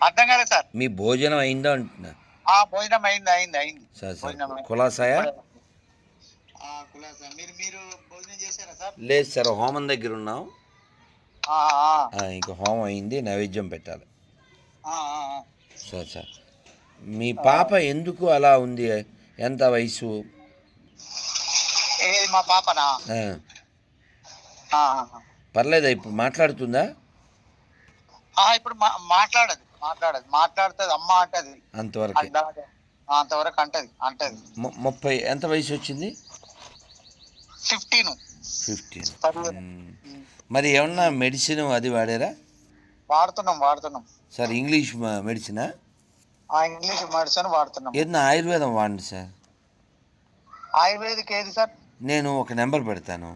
అర్థం కాలేదు సార్. మీ భోజనం అయిందా అంటున్నా? భోజనం అయింది అయింది అయింది. సార్ సార్ భోజనం కులాసాయా? మీరు మీరు భోజనం చేశారా సార్? లేదు సార్, హోమం దగ్గర ఉన్నాం. ఆ, ఆ, ఇంకా హోమం అయింది, నైవేద్యం పెట్టాలి. ఆ, ఆ, ఆ. సార్ సార్ మీ పాప ఎందుకు అలా ఉంది? ఎంత వయసు? ఏది మా పాపనా? ఆ, ఆ, ఆ. పర్లేదా ఇప్పుడు మాట్లాడుతుందా? ఇప్పుడు మాట్లాడదు మాట్లాడదు మాట్లాడుతుంది, అమ్మ అంటది. అంతవరకే. అంతవరకు అంటది అంటది. 30 ఎంత వయసు వచ్చింది? 15. 15. మరి ఏమన్నా మెడిసిన్ అది వాడారా? వాడుతున్నాం వాడుతున్నాం సార్. ఇంగ్లీష్ మెడిసినా? ఇంగ్లీష్ మెడిసిన్ వాడుతున్నాం. ఏదన్నా ఆయుర్వేదం వాడండి సార్. ఆయుర్వేదిక్ ఏది సార్? నేను ఒక నెంబర్ పెడతాను.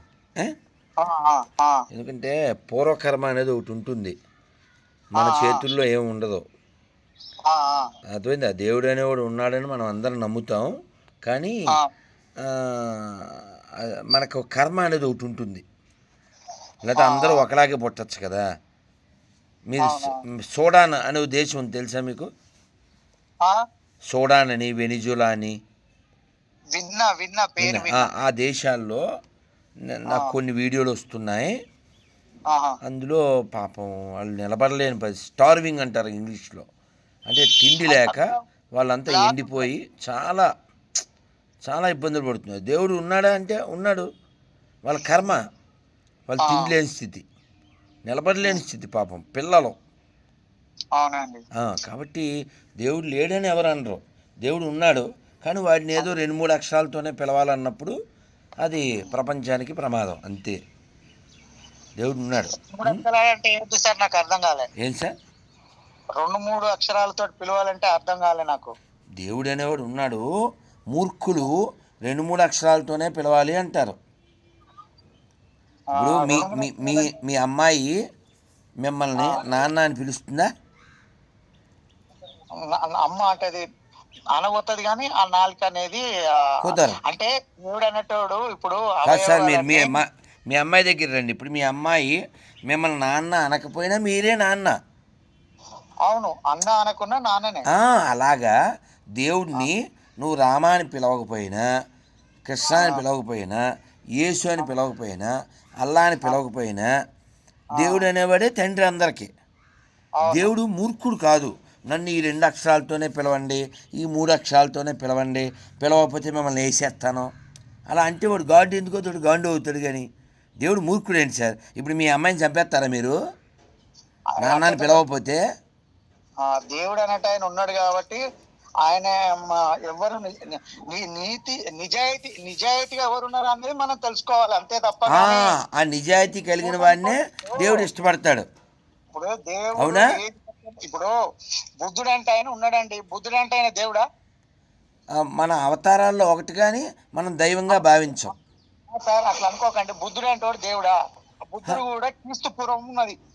ఎందుకంటే పూర్వకర్మ అనేది ఒకటి ఉంటుంది, మన చేతుల్లో ఏమి ఉండదు. అర్థమైంది. ఆ దేవుడు అనేవాడు ఉన్నాడని మనం అందరం నమ్ముతాం, కానీ మనకు కర్మ అనేది ఒకటి ఉంటుంది. లేకపోతే అందరూ ఒకలాగే పుట్టచ్చు కదా. మీరు సోడాన్ అనే దేశం తెలుసా మీకు? సోడాన్ అని, వెనిజులా అని ఆ దేశాల్లో నాకు కొన్ని వీడియోలు వస్తున్నాయి. అందులో పాపం వాళ్ళు నిలబడలేని పరిస్థితి, స్టార్వింగ్ అంటారు ఇంగ్లీష్లో. అంటే తిండి లేక వాళ్ళంతా ఎండిపోయి చాలా చాలా ఇబ్బందులు పడుతున్నారు. దేవుడు ఉన్నాడా అంటే ఉన్నాడు, వాళ్ళ కర్మ, వాళ్ళు తిండి లేని స్థితి, నిలబడలేని స్థితి పాపం పిల్లలు. కాబట్టి దేవుడు లేడని ఎవరు అనరు, దేవుడు ఉన్నాడు. కానీ వాడిని ఏదో 2-3 అక్షరాలతోనే పిలవాలన్నప్పుడు అది ప్రపంచానికి ప్రమాదం, అంతే. దేవుడు ఉన్నాడు. నాకు అర్థం కాలే. ఏం సార్? 2-3 అక్షరాలతో పిలవాలంటే అర్థం కాలే నాకు. దేవుడు అనేవాడు ఉన్నాడు, మూర్ఖులు 2-3 అక్షరాలతోనే పిలవాలి అంటారు. ఇప్పుడు మీ అమ్మాయి మిమ్మల్ని నాన్న అని పిలుస్తుందా? అమ్మ అంటది, అనబోతుంది, కానీ ఆ నాలుక అనేది అంటే దేవుడు అనేటోడు. ఇప్పుడు సార్ మీరు మీ అమ్మాయి దగ్గర రండి. ఇప్పుడు మీ అమ్మాయి మిమ్మల్ని నాన్న అనకపోయినా మీరే నాన్న. అవును, అన్న అనకున్నా నాన్ననే. అలాగా దేవుడిని నువ్వు రామ అని పిలవకపోయినా, కృష్ణ అని పిలవకపోయినా, యేసు అని పిలవకపోయినా, అల్లా అని పిలవకపోయినా, దేవుడు అనేవాడే తండ్రి అందరికీ. దేవుడు మూర్ఖుడు కాదు. నన్ను ఈ 2 అక్షరాలతోనే పిలవండి, ఈ 3 అక్షరాలతోనే పిలవండి, పిలవకపోతే మిమ్మల్ని వేసేస్తాను అలా అంటే వాడు గాడ్ ఎందుకు అవుతాడు? గాండు అవుతాడు. కానీ దేవుడు మూర్ఖుడు ఏంటి సార్? ఇప్పుడు మీ అమ్మాయిని చంపేస్తారా మీరు నాన్నని పిలవకపోతే? దేవుడు అన్నట్టు ఆయన ఉన్నాడు కాబట్టి ఆయన ఎవరు నిజాయితీగా ఎవరు ఉన్నారు అనేది మనం తెలుసుకోవాలి, అంతే తప్ప. ఆ నిజాయితీ కలిగిన వాడినే దేవుడు ఇష్టపడతాడు. ఇప్పుడు దేవుడు ఇప్పుడు బుద్ధుడు అంటే ఆయన ఉన్నాడండి, బుద్ధుడు అంటే ఆయన దేవుడా? మన అవతారాల్లో ఒకటి, కానీ మనం దైవంగా భావించాం సార్. అట్లా అనుకోకండి, బుద్ధుడు అంటే వాడు దేవుడా? బుద్ధుడు కూడా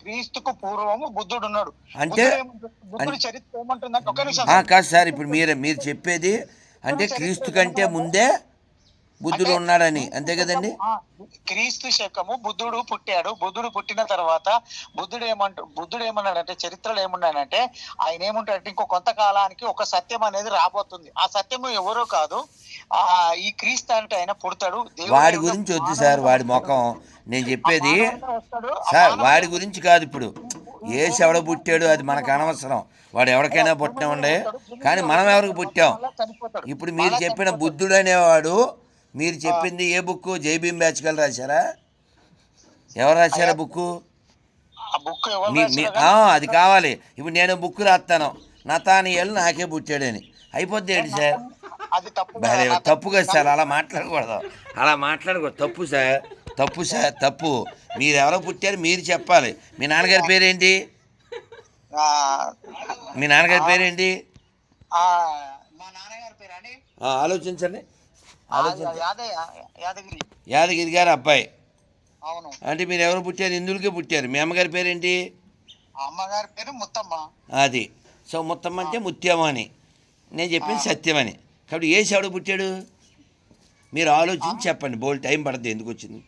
క్రీస్తుకు పూర్వము బుద్ధుడు ఉన్నాడు. అంటే బుద్ధుడు చరిత్ర ఏమంటుందంటే, ఒక నిమిషం కాదు సార్, ఇప్పుడు మీరు చెప్పేది అంటే క్రీస్తు కంటే ముందే బుద్ధుడు ఉన్నాడని, అంతే కదండి? క్రీస్తు శకము బుద్ధుడు పుట్టాడు. బుద్ధుడు పుట్టిన తర్వాత బుద్ధుడు ఏమన్నాడంటే, చరిత్రలో ఏమన్నాడంటే, ఆయన ఏమంటాడంటే, ఇంకో కొంతకాలానికి ఒక సత్యం అనేది రాబోతుంది. ఆ సత్యము ఎవరో కాదు, ఈ క్రీస్తు అంటే ఆయన పుడతాడు. వాడి గురించి వద్దు సార్, వాడి ముఖం. నేను చెప్పేది సార్ వాడి గురించి కాదు. ఇప్పుడు యేసు ఎవడ పుట్టాడు అది మనకు అనవసరం, వాడు ఎవరికైనా పుట్టినండే. కానీ మనం ఎవరికి పుట్టాం? ఇప్పుడు మీరు చెప్పిన బుద్ధుడు అనేవాడు, మీరు చెప్పింది ఏ బుక్? జైభీం బ్యాచ్కల్ రాశారా? ఎవరు రాశారా బుక్కు? అది కావాలి. ఇప్పుడు నేను బుక్ రాస్తాను, నతానియేలు నాకే పుట్టాడని, అయిపోద్ది ఏంటి సార్? తప్పు కదా సార్, అలా మాట్లాడకూడదు, తప్పు సార్, తప్పు. మీరు ఎవరో పుట్టారు మీరు చెప్పాలి. మీ నాన్నగారి పేరేంటి? ఆలోచించండి. యాదగిరి గారి అబ్బాయి అంటే మీరు ఎవరు పుట్టారు? ఇందులోకే పుట్టారు. మీ అమ్మగారి పేరేంటి? అమ్మగారి పేరు ముత్తమ్మ. అది సో ముత్తమ్మ అంటే ముత్యమ్మ అని, నేను చెప్పింది సత్యం అని. కాబట్టి యేసు ఎవడు పుట్టాడు? మీరు ఆలోచించి చెప్పండి, బోల్ టైం పడుతుంది. ఎందుకు వచ్చింది?